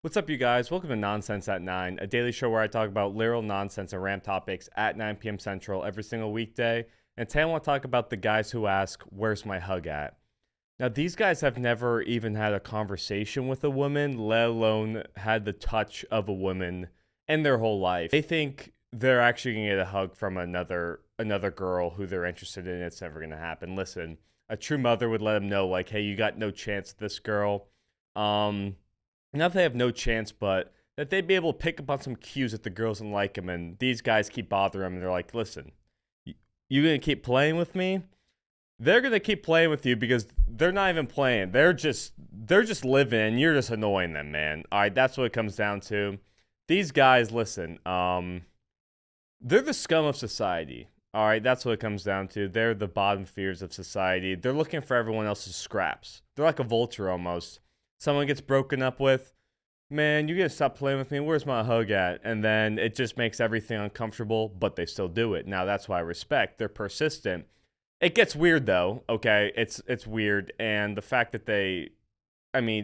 What's up, you guys? Welcome to Nonsense at 9, a daily show where I talk about literal nonsense and rant topics at 9 p.m. Central every single weekday. And today I want to talk about the guys who ask, "Where's my hug at?" Now, these guys have never even had a conversation with a woman, let alone had the touch of a woman in their whole life. They think they're actually going to get a hug from another girl who they're interested in. It's never going to happen. Listen, a true mother would let them know, like, hey, you got no chance with this girl. Not that they have no chance, but that they'd be able to pick up on some cues that the girls don't like them, and these guys keep bothering them, and they're like, listen, you gonna keep playing with me? They're gonna keep playing with you because they're not even playing. They're just living, and you're just annoying them, man. All right, that's what it comes down to. These guys, listen, they're the scum of society. All right, that's what it comes down to. They're the bottom feeders of society. They're looking for everyone else's scraps. They're like a vulture almost. Someone gets broken up with, man, you gotta stop playing with me. Where's my hug at? And then it just makes everything uncomfortable, but they still do it. Now, that's why I respect. They're persistent. It gets weird, though, okay? It's weird. And the fact that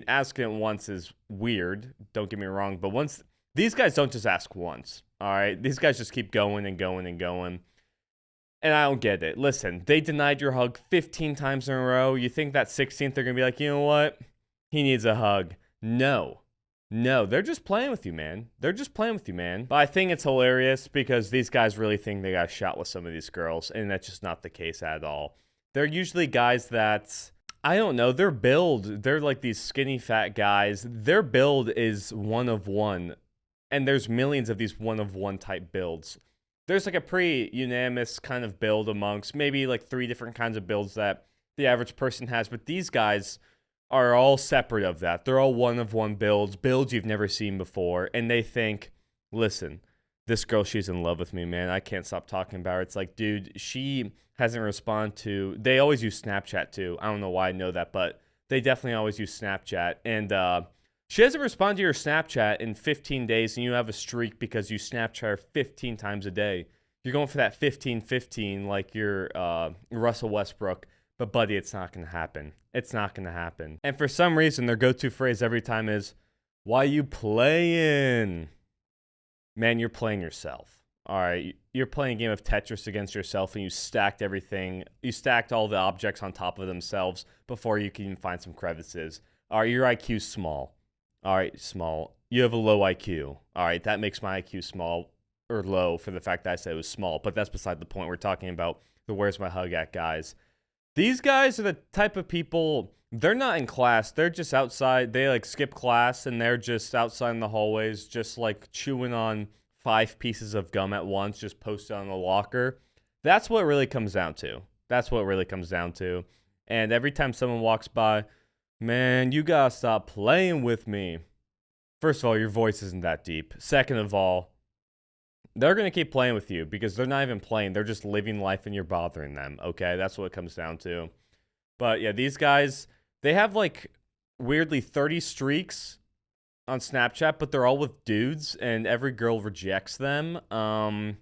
asking it once is weird. Don't get me wrong. But these guys don't just ask once, all right? These guys just keep going and going and going. And I don't get it. Listen, they denied your hug 15 times in a row. You think that 16th they're gonna be like, you know what? He needs a hug. No, they're just playing with you, man. They're just playing with you, man. But I think it's hilarious because these guys really think they got shot with some of these girls, and that's just not the case at all. They're usually guys that, I don't know, they're like these skinny fat guys. Their build is one of one, and there's millions of these one of one type builds. There's like a pretty unanimous kind of build amongst maybe like 3 different kinds of builds that the average person has, but these guys are all separate of that. They're all one of one builds you've never seen before, and they think, listen, this girl, she's in love with me, man. I can't stop talking about her. It's like, dude, she hasn't responded to, they always use Snapchat too. I don't know why I know that, but they definitely always use Snapchat, and she hasn't responded to your Snapchat in 15 days, and you have a streak because you Snapchat her 15 times a day. You're going for that 15-15 like you're Russell Westbrook. But, buddy, it's not going to happen. It's not going to happen. And for some reason, their go-to phrase every time is, "Why you playing?" Man, you're playing yourself. All right? You're playing a game of Tetris against yourself, and you stacked everything. You stacked all the objects on top of themselves before you can even find some crevices. All right, your IQ's small. All right, small. You have a low IQ. All right, that makes my IQ small or low for the fact that I said it was small. But that's beside the point. We're talking about the "where's my hug at" guys. These guys are the type of people, they're not in class. They're just outside. They like skip class and they're just outside in the hallways, just like chewing on 5 pieces of gum at once, just posted on the locker. That's what it really comes down to. That's what it really comes down to. And every time someone walks by, man, you gotta stop playing with me. First of all, your voice isn't that deep. Second of all, they're going to keep playing with you because they're not even playing. They're just living life and you're bothering them, okay? That's what it comes down to. But yeah, these guys, they have like weirdly 30 streaks on Snapchat, but they're all with dudes and every girl rejects them. And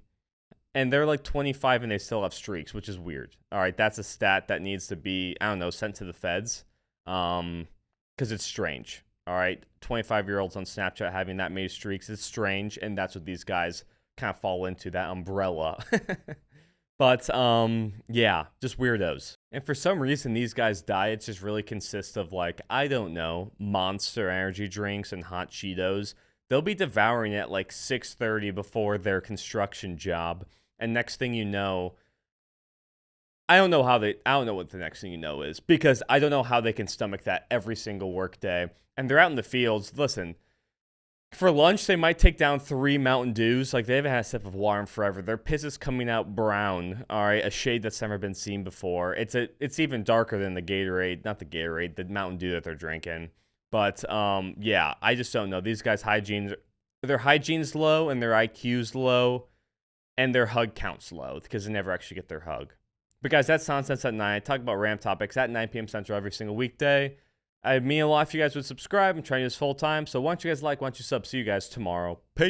they're like 25 and they still have streaks, which is weird. All right, that's a stat that needs to be, I don't know, sent to the feds because it's strange. All right, 25-year-olds on Snapchat having that many streaks is strange, and that's what these guys kind of fall into, that umbrella. But yeah, just weirdos. And for some reason, these guys' diets just really consist of like, I don't know, Monster energy drinks and hot Cheetos. They'll be devouring it like 6:30 before their construction job, and next thing you know, I don't know what the next thing you know is, because I don't know how they can stomach that every single work day. And they're out in the fields. Listen, for lunch, they might take down 3 Mountain Dews. Like, they haven't had a sip of water in forever. Their piss is coming out brown, all right, a shade that's never been seen before. It's even darker than the Gatorade, not the Gatorade, the Mountain Dew that they're drinking. But, yeah, I just don't know. These guys' their hygiene's low, and their IQ's low, and their hug count's low, because they never actually get their hug. But, guys, that's Nonsense at 9. I talk about rant topics at 9 p.m. Central every single weekday. I'd mean a lot if you guys would subscribe. I'm trying to do this full time. So why don't you guys like, why don't you sub? See you guys tomorrow. Peace.